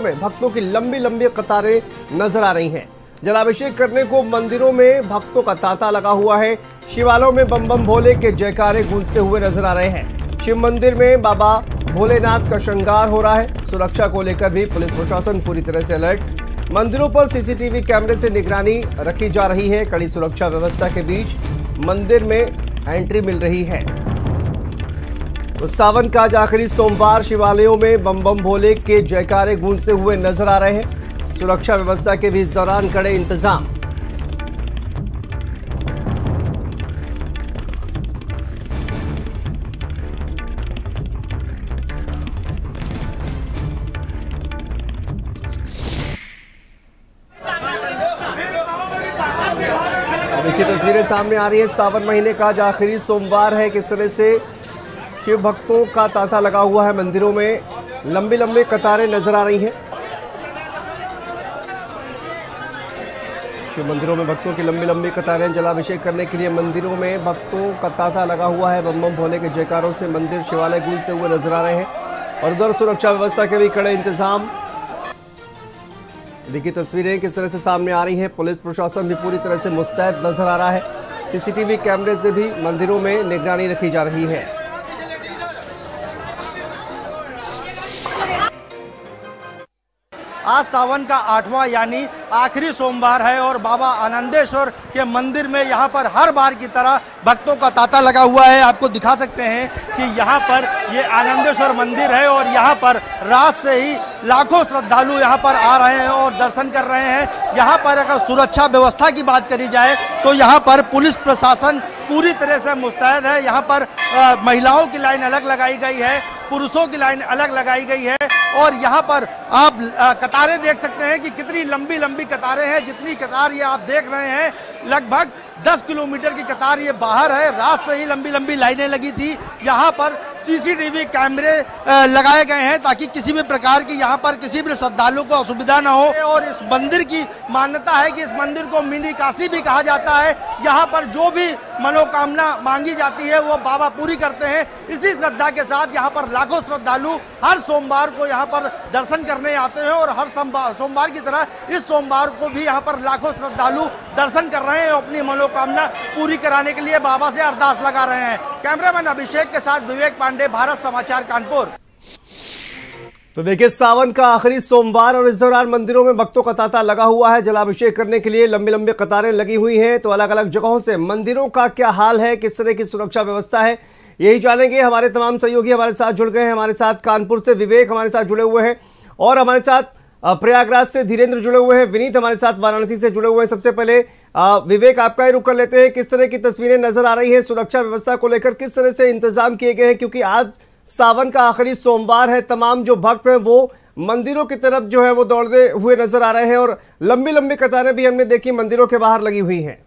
में भक्तों की लंबी लंबी कतारें नजर आ रही हैं। जलाभिषेक करने को मंदिरों में भक्तों का तांता लगा हुआ है। शिवालयों में बम बम भोले के जयकारे गूंजते हुए नजर आ रहे हैं। शिव मंदिर में बाबा भोलेनाथ का श्रृंगार हो रहा है। सुरक्षा को लेकर भी पुलिस प्रशासन पूरी तरह से अलर्ट। मंदिरों पर सीसीटीवी कैमरे से निगरानी रखी जा रही है। कड़ी सुरक्षा व्यवस्था के बीच मंदिर में एंट्री मिल रही है। तो सावन का आज आखिरी सोमवार, शिवालयों में बम बम भोले के जयकारे गूंजते हुए नजर आ रहे हैं। सुरक्षा व्यवस्था के भी इस दौरान कड़े इंतजाम। देखिए तस्वीरें सामने आ रही है। सावन महीने का आज आखिरी सोमवार है। किस तरह से शिव भक्तों का तांता लगा हुआ है। मंदिरों में लंबी लंबी कतारें नजर आ रही हैं। शिव मंदिरों में भक्तों की लंबी लंबी कतारें। जलाभिषेक करने के लिए मंदिरों में भक्तों का तांता लगा हुआ है। बम बम भोले के जयकारों से मंदिर शिवालय गूंजते हुए नजर आ रहे हैं और उधर सुरक्षा व्यवस्था के भी कड़े इंतजाम। देखिए तस्वीरें किस तरह से सामने आ रही हैं। पुलिस प्रशासन भी पूरी तरह से मुस्तैद नजर आ रहा है। सीसीटीवी कैमरे से भी मंदिरों में निगरानी रखी जा रही है। आज सावन का 8वां यानी आखिरी सोमवार है और बाबा आनंदेश्वर के मंदिर में यहाँ पर हर बार की तरह भक्तों का तांता लगा हुआ है। आपको दिखा सकते हैं कि यहाँ पर ये आनंदेश्वर मंदिर है और यहाँ पर रात से ही लाखों श्रद्धालु यहाँ पर आ रहे हैं और दर्शन कर रहे हैं। यहाँ पर अगर सुरक्षा व्यवस्था की बात करी जाए तो यहाँ पर पुलिस प्रशासन पूरी तरह से मुस्तैद है। यहाँ पर महिलाओं की लाइन अलग लगाई गई है, पुरुषों की लाइन अलग लगाई गई है और यहाँ पर आप कतारें देख सकते हैं कि कितनी लंबी लंबी कतारें हैं। जितनी कतार ये आप देख रहे हैं लगभग 10 किलोमीटर की कतार ये बाहर है। रात से ही लंबी लंबी लाइनें लगी थी। यहाँ पर सीसीटीवी कैमरे लगाए गए हैं ताकि किसी भी प्रकार की यहाँ पर किसी भी श्रद्धालु को असुविधा न हो। और इस मंदिर की मान्यता है कि इस मंदिर को मिनी काशी भी कहा जाता है। यहाँ पर जो भी मनोकामना मांगी जाती है वो बाबा पूरी करते हैं। इसी श्रद्धा के साथ यहाँ पर लाखों श्रद्धालु हर सोमवार को यहाँ पर दर्शन करने आते हैं और हर सोमवार की तरह इस सोमवार को भी यहाँ पर लाखों श्रद्धालु दर्शन कर रहे हैं। अपनी मनोकामना पूरी कराने के लिए बाबा से अरदास लगा रहे हैं। कैमरामैन अभिषेक के साथ विवेक पांडे, भारत समाचार, कानपुर। तो देखिए सावन का आखिरी सोमवार और इस दौरान मंदिरों में भक्तों का तांता लगा हुआ है। जलाभिषेक करने के लिए लंबी लंबी कतारें लगी हुई हैं। तो अलग अलग जगहों से मंदिरों का क्या हाल है, किस तरह की सुरक्षा व्यवस्था है, यही जानेंगे। हमारे तमाम सहयोगी हमारे साथ जुड़ गए हैं। हमारे साथ कानपुर से विवेक हमारे साथ जुड़े हुए हैं और हमारे साथ प्रयागराज से धीरेन्द्र जुड़े हुए हैं। विनीत हमारे साथ वाराणसी से जुड़े हुए हैं। सबसे पहले विवेक आपका ही रुख कर लेते हैं। किस तरह की तस्वीरें नजर आ रही हैं सुरक्षा व्यवस्था को लेकर, किस तरह से इंतजाम किए गए हैं, क्योंकि आज सावन का आखिरी सोमवार है। तमाम जो भक्त हैं वो मंदिरों की तरफ जो है वो दौड़ते हुए नजर आ रहे हैं और लंबी लंबी कतारें भी हमने देखी मंदिरों के बाहर लगी हुई हैं।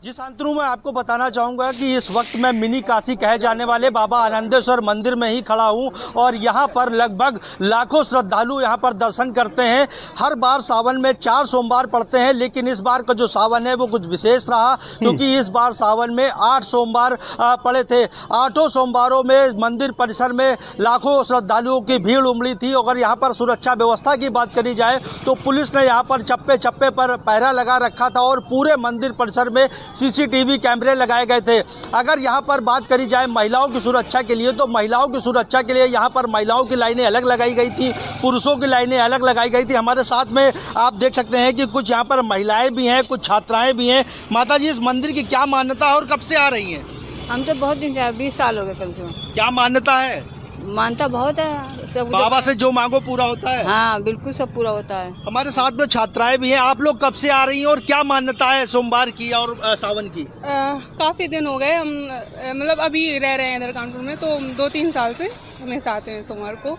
जी शांतनु, मैं आपको बताना चाहूँगा कि इस वक्त मैं मिनी काशी कहे जाने वाले बाबा आनंदेश्वर मंदिर में ही खड़ा हूँ और यहाँ पर लगभग लाखों श्रद्धालु यहाँ पर दर्शन करते हैं। हर बार सावन में 4 सोमवार पड़ते हैं, लेकिन इस बार का जो सावन है वो कुछ विशेष रहा क्योंकि इस बार सावन में 8 सोमवार पड़े थे। 8 सोमवारों में मंदिर परिसर में लाखों श्रद्धालुओं की भीड़ उमड़ी थी। अगर यहाँ पर सुरक्षा व्यवस्था की बात करी जाए तो पुलिस ने यहाँ पर चप्पे चप्पे पर पहरा लगा रखा था और पूरे मंदिर परिसर में सीसीटीवी कैमरे लगाए गए थे। अगर यहाँ पर बात करी जाए महिलाओं की सुरक्षा के लिए तो महिलाओं की सुरक्षा के लिए यहाँ पर महिलाओं की लाइनें अलग लगाई गई थी, पुरुषों की लाइनें अलग लगाई गई थी। हमारे साथ में आप देख सकते हैं कि कुछ यहाँ पर महिलाएं भी हैं, कुछ छात्राएं भी हैं। माता जी, इस मंदिर की क्या मान्यता है और कब से आ रही हैं? हम तो बहुत दिन से, 20 साल हो गए कम से कम। क्या मान्यता है? मानता बहुत है, सब बाबा से जो मांगो पूरा होता है। हाँ बिल्कुल, सब पूरा होता है। हमारे साथ में छात्राएं भी हैं। आप लोग कब से आ रही हैं और क्या मान्यता है सोमवार की और सावन की? काफ़ी दिन हो गए हम, मतलब अभी रह रहे हैं इधर कानपुर में, तो 2-3 साल से हमेशा आते हैं सोमवार को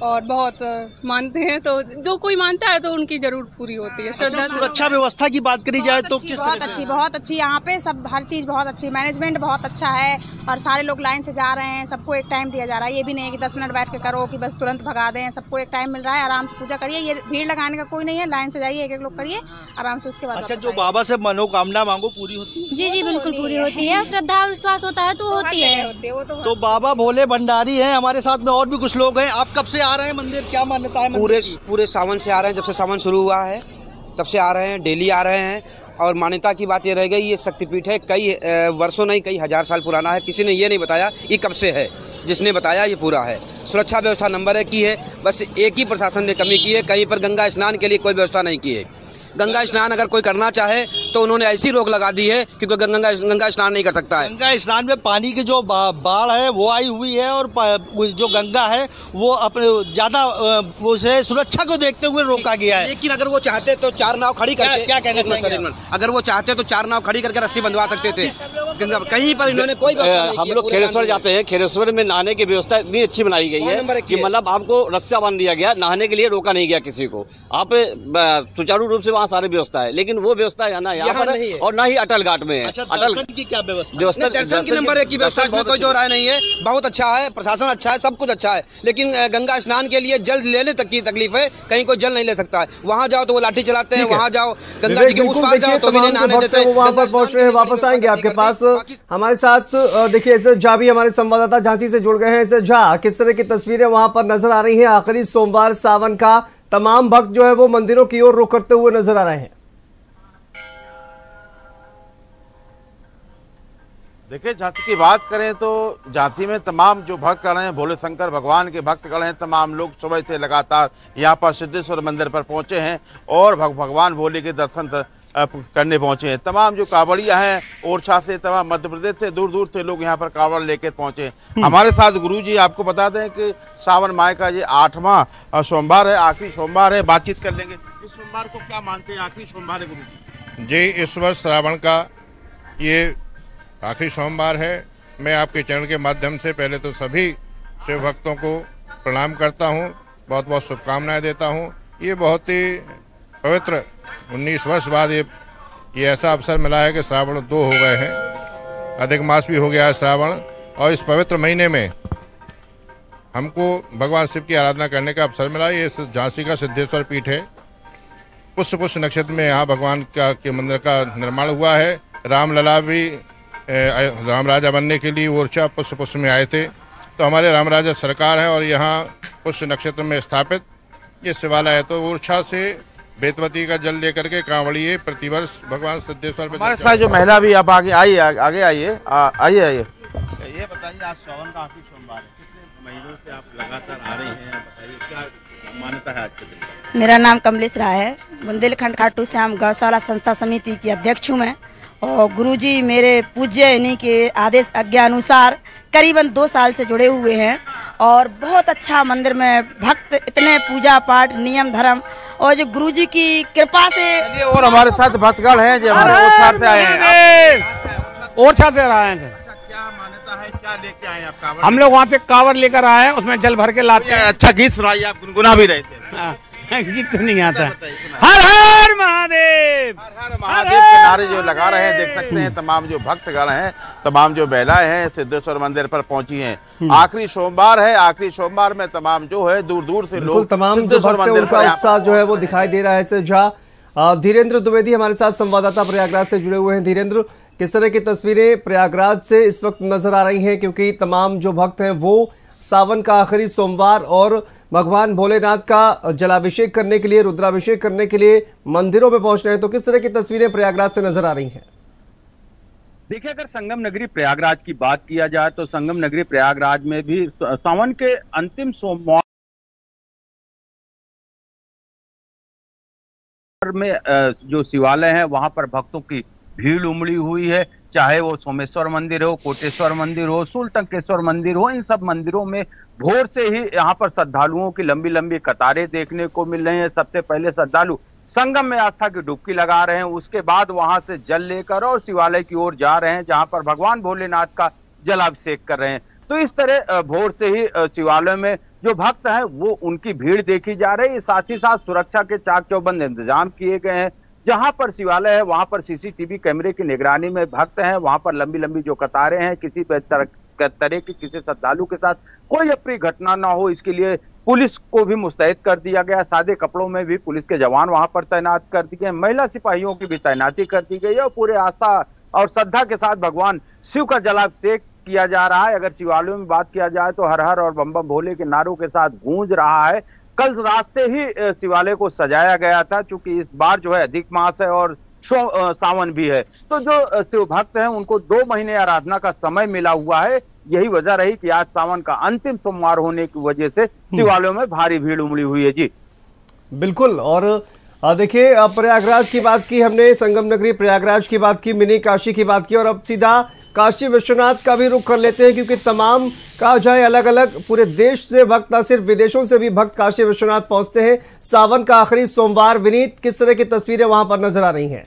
और बहुत मानते हैं। तो जो कोई मानता है तो उनकी जरूर पूरी होती है श्रद्धा। सुरक्षा व्यवस्था की बात करी जाए तो किस तरह से? बहुत अच्छी यहाँ पे सब हर चीज़ बहुत अच्छी, मैनेजमेंट बहुत अच्छा है और सारे लोग लाइन से जा रहे हैं। सबको एक टाइम दिया जा रहा है। ये भी नहीं है कि 10 मिनट बैठ के करो कि बस तुरंत भगा दें। सबको एक टाइम मिल रहा है, आराम से पूजा करिए। ये भीड़ लगाने का कोई नहीं है, लाइन से जाइए, एक एक लोग करिए आराम से, उसके बाद। अच्छा, जो बाबा से मनोकामना मांगो पूरी होती है? जी जी बिल्कुल पूरी होती है। श्रद्धा और विश्वास होता है तो होती है। तो बाबा भोले भंडारी हैं हमारे साथ में, और भी कुछ लोग हैं। आप कब से आ रहे हैं मंदिर, क्या मान्यता है? पूरे सावन से आ रहे हैं, जब से सावन शुरू हुआ है तब से आ रहे हैं, डेली आ रहे हैं। और मान्यता की बात ये रह गई, ये शक्तिपीठ है, कई वर्षों नहीं कई हजार साल पुराना है। किसी ने ये नहीं बताया ये कब से है, जिसने बताया ये पूरा है। सुरक्षा व्यवस्था नंबर 1 की है, बस एक ही प्रशासन ने कमी की है, कहीं पर गंगा स्नान के लिए कोई व्यवस्था नहीं की है। गंगा स्नान अगर कोई करना चाहे तो उन्होंने ऐसी रोक लगा दी है क्योंकि गंगा स्नान नहीं कर सकता है। गंगा स्नान में पानी की जो बाढ़ है वो आई हुई है, और जो गंगा है वो अपने ज़्यादा उसे सुरक्षा को देखते हुए रोका गया है। लेकिन अगर वो चाहते तो 4 नाव खड़ी करके, क्या कहना चाहिए? अगर वो चाहते तो 4 नाव खड़ी करके रस्सी बंधवा सकते थे गंगा, कहीं पर इन्होंने कोई। हम लोग खेरेश्वर जाते हैं, खेरेश्वर में नहाने की व्यवस्था इतनी अच्छी बनाई गई है कि मतलब आपको रस्सा बांध दिया गया, नहाने के लिए रोका नहीं गया किसी को। आप सुचारू रूप से वहाँ सारी व्यवस्था है, लेकिन वो व्यवस्था यहाँ पर है और ना ही अटल घाट में है। अच्छा, अटल की क्या व्यवस्था? दर्शन की नंबर 1 की व्यवस्था, इसमें कोई दो राय नहीं है। बहुत अच्छा है, प्रशासन अच्छा है, सब कुछ अच्छा है, लेकिन गंगा स्नान के लिए जल लेने तक की तकलीफ है। कहीं कोई जल नहीं ले सकता है। वहाँ जाओ तो वो लाठी चलाते हैं, वहाँ जाओ गंगा जी के उस पार जाओ तो भी नहीं नहाने देते। वहाँ पर पहुँच रहे हैं, वापस आएंगे आपके पास। हमारे साथ देखिए ऐसे झा भी हमारे संवाददाता झांसी से जुड़ गए हैं। ऐसे झा, किस तरह की तस्वीरें वहां पर नजर आ रही हैं? आखिरी सोमवार सावन का तमाम भक्त जो है वो मंदिरों की ओर रुख करते हुए नजर आ रहे हैं। देखिए, झांसी की बात करें तो झांसी में तमाम जो भक्त खड़े हैं, भोले शंकर भगवान के भक्त खड़े हैं, तमाम लोग सुबह से लगातार यहाँ पर सिद्धेश्वर मंदिर पर पहुंचे हैं और भगवान भोले के दर्शन करने पहुंचे हैं। तमाम जो कांवड़िया हैं ओरछा से, तमाम मध्य प्रदेश से, दूर दूर से लोग यहाँ पर कांवड़ लेकर पहुंचे। हमारे साथ गुरु जी, आपको बता दें कि सावन माह का ये 8वां सोमवार है, आखिरी सोमवार है। बातचीत कर लेंगे, इस सोमवार को क्या मानते हैं, आखिरी सोमवार है गुरु जी? इस वर्ष श्रावण का ये आखिरी सोमवार है। मैं आपके चरण के माध्यम से पहले तो सभी शिव भक्तों को प्रणाम करता हूँ, बहुत बहुत शुभकामनाएं देता हूँ। ये बहुत ही पवित्र 19 वर्ष बाद ये ऐसा अवसर मिला है कि श्रावण 2 हो गए हैं, अधिक मास भी हो गया है श्रावण, और इस पवित्र महीने में हमको भगवान शिव की आराधना करने का अवसर मिला। ये झांसी का सिद्धेश्वर पीठ है। पुष्य नक्षत्र में यहाँ भगवान के मंदिर का निर्माण हुआ है। रामलला भी राम राजा बनने के लिए ओरछा पुष्य में आए थे, तो हमारे राम राजा सरकार हैं और यहाँ पुष्य नक्षत्र में स्थापित ये शिवालय है। तो ओरछा से बेतवती का जल लेकर के कांवड़िए प्रतिवर्ष भगवान सिद्धेश्वर पे। हमारे साथ जो महिला भी, आप आगे आइए, आगे आइए, आइए। ये बताइए, आज सावन का आखिरी सोमवार है, कितने महीनों से आप लगातार आ रहे हैं? बताइए क्या मान्यता है आज के दिन? मेरा नाम कमलेश राय है, बुंदेलखंड खाटू श्याम गौशाला संस्था समिति की अध्यक्ष हूँ मैं। और गुरुजी मेरे पूज्य इन्हीं के आदेश आज्ञा अनुसार करीबन 2 साल से जुड़े हुए हैं, और बहुत अच्छा मंदिर में भक्त इतने पूजा पाठ नियम धर्म, और जो गुरुजी की कृपा से। और हमारे साथ भक्तगण हैं जो ओरछा से आए हैं। ओरछा से आए हैं। क्या मान्यता है, क्या लेके आए आप? हम लोग वहाँ से कांवड़ लेकर आए हैं, उसमें जल भर के लाते हैं। अच्छा गीत सुनाइए, आप गुनगुना भी रहे थे। गीत तो नहीं आता। हर हर महादेव, हर हर महादेव के नारे जो लगा रहे हैं, देख सकते हैं तमाम जो भक्तगण हैं, तमाम जो महिलाएं हैं सिद्धेश्वर मंदिर पर पहुंची हैं। आखिरी सोमवार है, आखिरी सोमवार में तमाम जो है दूर दूर से लोग तमाम सिद्धेश्वर मंदिर का उत्साह जो है वो दिखाई दे रहा है। से जहाँ धीरेन्द्र द्विवेदी हमारे साथ संवाददाता प्रयागराज से जुड़े हुए हैं। धीरेन्द्र, किस तरह की तस्वीरें प्रयागराज से इस वक्त नजर आ रही हैं, क्योंकि तमाम जो भक्त हैं वो सावन का आखिरी सोमवार और भगवान भोलेनाथ का जलाभिषेक करने के लिए, रुद्राभिषेक करने के लिए मंदिरों में पहुंच रहे हैं, तो किस तरह की तस्वीरें प्रयागराज से नजर आ रही हैं? देखिए, अगर संगम नगरी प्रयागराज की बात किया जाए तो संगम नगरी प्रयागराज में भी सावन के अंतिम सोमवार में जो शिवालय है वहां पर भक्तों की भीड़ उमड़ी हुई है। चाहे वो सोमेश्वर मंदिर हो, कोटेश्वर मंदिर हो, शूलटंकेश्वर मंदिर हो, इन सब मंदिरों में भोर से ही यहाँ पर श्रद्धालुओं की लंबी लंबी कतारें देखने को मिल रही हैं। सबसे पहले श्रद्धालु संगम में आस्था की डुबकी लगा रहे हैं, उसके बाद वहां से जल लेकर और शिवालय की ओर जा रहे हैं, जहां पर भगवान भोलेनाथ का जलाभिषेक कर रहे हैं। तो इस तरह भोर से ही शिवालय में जो भक्त हैं वो उनकी भीड़ देखी जा रही है। साथ ही साथ सुरक्षा के चाक चौबंद इंतजाम किए गए हैं। जहां पर शिवालय है वहां पर सीसीटीवी कैमरे की निगरानी में भक्त हैं, वहां पर लंबी लंबी जो कतारें हैं, किसी तरह के किसी श्रद्धालु के साथ कोई अप्रिय घटना ना हो, इसके लिए पुलिस को भी मुस्तैद कर दिया गया, सादे कपड़ों में भी पुलिस के जवान वहां पर तैनात कर दिए गए, महिला सिपाहियों की भी तैनाती कर दी गई है और पूरे आस्था और श्रद्धा के साथ भगवान शिव का जलाभिषेक किया जा रहा है। अगर शिवालयों में बात किया जाए तो हर हर और बम बम भोले के नारों के साथ गूंज रहा है। कल रात से ही शिवालय को सजाया गया था, क्योंकि इस बार जो है अधिक मास है और सावन भी है, तो जो शिव भक्त हैं उनको 2 महीने आराधना का समय मिला हुआ है। यही वजह रही कि आज सावन का अंतिम सोमवार होने की वजह से शिवालयों में भारी भीड़ उमड़ी हुई है। जी बिल्कुल। और देखिए, प्रयागराज की बात की हमने, संगम नगरी प्रयागराज की बात की, मिनी काशी की बात की, और अब सीधा काशी विश्वनाथ का भी रुख कर लेते हैं, क्योंकि तमाम कहा जाए अलग अलग पूरे देश से भक्त, न सिर्फ विदेशों से भी भक्त काशी विश्वनाथ पहुंचते हैं। सावन का आखिरी सोमवार, विनीत किस तरह की तस्वीरें वहां पर नजर आ रही हैं?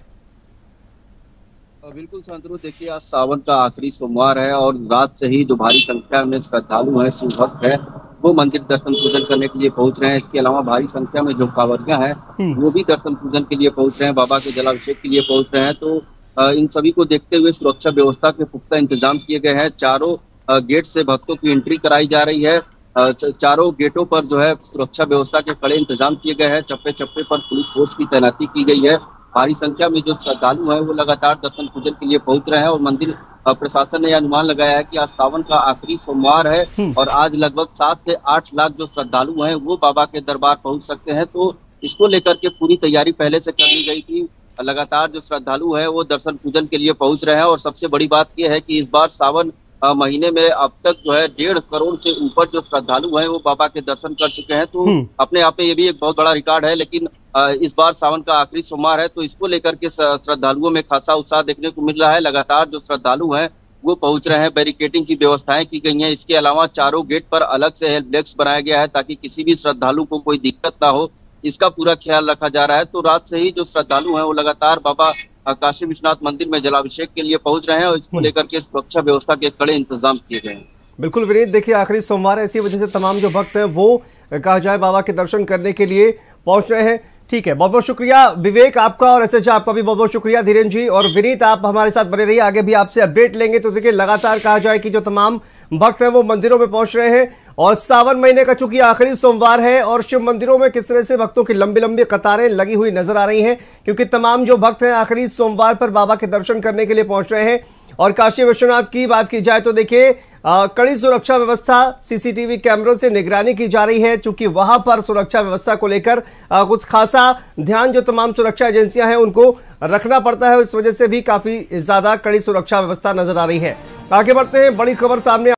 बिल्कुल शांतनु, देखिए आज सावन का आखिरी सोमवार है और रात से ही जो भारी संख्या में श्रद्धालु हैं, शिव भक्त है, वो मंदिर दर्शन पूजन करने के लिए पहुंच रहे हैं। इसके अलावा भारी संख्या में जो कांवरिया हैं वो भी दर्शन पूजन के लिए पहुंच रहे हैं, बाबा के जलाभिषेक के लिए पहुंच रहे हैं। तो इन सभी को देखते हुए सुरक्षा व्यवस्था के पुख्ता इंतजाम किए गए हैं। चारों गेट से भक्तों की एंट्री कराई जा रही है। चारों गेटों पर जो है सुरक्षा व्यवस्था के कड़े इंतजाम किए गए हैं। चप्पे चप्पे पर पुलिस फोर्स की तैनाती की गई है। भारी संख्या में जो श्रद्धालु हैं वो लगातार दर्शन पूजन के लिए पहुंच रहे हैं और मंदिर प्रशासन ने यह अनुमान लगाया है कि आज सावन का आखिरी सोमवार है और आज लगभग 7 से 8 लाख जो श्रद्धालु हैं वो बाबा के दरबार पहुंच सकते हैं। तो इसको लेकर के पूरी तैयारी पहले से कर ली गई थी। लगातार जो श्रद्धालु हैं वो दर्शन पूजन के लिए पहुंच रहे हैं और सबसे बड़ी बात यह है कि इस बार सावन महीने में अब तक जो है 1.5 करोड़ से ऊपर जो श्रद्धालु हैं वो बाबा के दर्शन कर चुके हैं। तो अपने आप में ये भी एक बहुत बड़ा रिकॉर्ड है। लेकिन इस बार सावन का आखिरी सोमवार है तो इसको लेकर के श्रद्धालुओं में खासा उत्साह देखने को मिल रहा है। लगातार जो श्रद्धालु हैं वो पहुंच रहे हैं, बैरिकेडिंग की व्यवस्थाएं की गई हैं। इसके अलावा चारों गेट पर अलग से हेल्प डेस्क बनाया गया है ताकि किसी भी श्रद्धालु को कोई दिक्कत ना हो, इसका पूरा ख्याल रखा जा रहा है। तो रात से ही जो श्रद्धालु हैं वो लगातार बाबा काशी विश्वनाथ मंदिर में जलाभिषेक के लिए पहुंच रहे हैं और इसको लेकर के सुरक्षा व्यवस्था के कड़े इंतजाम किए गए हैं। बिल्कुल विनीत, देखिए आखिरी सोमवार है, इसी वजह से तमाम जो भक्त हैं वो कहा जाए बाबा के दर्शन करने के लिए पहुंच रहे हैं। ठीक है, बहुत बहुत शुक्रिया विवेक आपका, और एसएच आपका भी बहुत बहुत शुक्रिया। धीरेन्द्र जी और विनीत आप हमारे साथ बने रहिए, आगे भी आपसे अपडेट लेंगे। तो देखिए लगातार कहा जाए कि जो तमाम भक्त हैं वो मंदिरों में पहुंच रहे हैं और सावन महीने का चूंकि आखिरी सोमवार है और शिव मंदिरों में किस तरह से भक्तों की लंबी लंबी कतारें लगी हुई नजर आ रही हैं, क्योंकि तमाम जो भक्त हैं आखिरी सोमवार पर बाबा के दर्शन करने के लिए पहुंच रहे हैं। और काशी विश्वनाथ की बात की जाए तो देखिए कड़ी सुरक्षा व्यवस्था, सीसीटीवी कैमरों से निगरानी की जा रही है, क्योंकि वहां पर सुरक्षा व्यवस्था को लेकर कुछ खासा ध्यान जो तमाम सुरक्षा एजेंसियां हैं उनको रखना पड़ता है। इस वजह से भी काफी ज्यादा कड़ी सुरक्षा व्यवस्था नजर आ रही है। आगे बढ़ते हैं, बड़ी खबर सामने